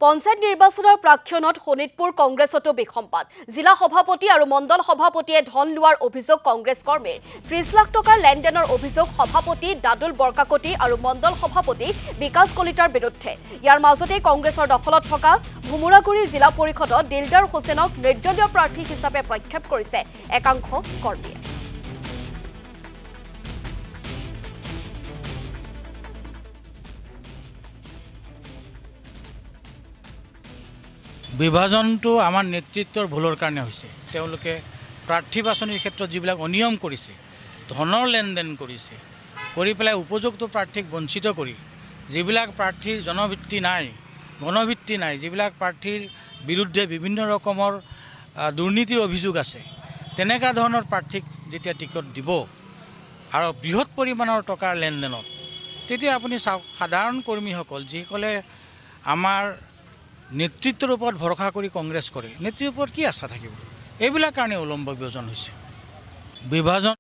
পঞ্চায়ত নিৰ্বাচনৰ প্ৰাক্ষণত শোণিতপুৰ কংগ্ৰেছতো বিসম্বাদ জিলা সভাপতি আৰু মণ্ডল সভাপতিয়ে ধন লোৱাৰ অভিযোগ কংগ্ৰেছ কৰ্মীৰ 30 লাখ টকাৰ লেনদেনৰ অভিযোগ সভাপতি দাদুল বৰকাকতি আৰু মণ্ডল সভাপতি বিকাশ কলিতাৰ বিৰুদ্ধে ইয়াৰ মাজতে কংগ্ৰেছৰ দখলত থকা ভুমুৰাগুৰি জিলা পৰিষদত দিলদাৰ হোসেনক নিৰ্দলীয় প্ৰাৰ্থী হিচাপে প্ৰক্ষেপ কৰিছে একাংশ কৰ্মীয়ে বিভাজনটো আমাৰ নেতৃত্বৰ ভুলৰ কাৰণে হৈছে তেওঁলোকে প্ৰাৰ্থী বাছনিৰ ক্ষেত্ৰত যিবিলাক অনিয়ম কৰিছে ধনৰ লেনদেন কৰিছে কৰি পেলাই উপযুক্ত প্ৰাৰ্থীক বঞ্চিত কৰি যিবিলাক প্ৰাৰ্থীৰ জনভিত্তি নাই গণভিত্তি নাই যিবিলাক প্ৰাৰ্থীৰ বিৰুদ্ধে বিভিন্ন ৰকমৰ দুৰ্নীতিৰ অভিযোগ আছে তেনেকা ধৰণৰ প্ৰাৰ্থীক যেতিয়া টিকট দিব আৰু বৃহৎ পৰিমাণৰ টকাৰ লেনদেনত তেতিয়া আপুনি সাধাৰণ কৰ্মীসকল যিসকলে আমাৰ নেতৃত্বৰ ওপৰত ভৰসা কৰি কংগ্ৰেছ কৰে নেতৃত্বৰ ওপৰত কি আশা থাকিব এইবিলাক কাৰণে উলম্ব বিভাজন হৈছে বিভাজন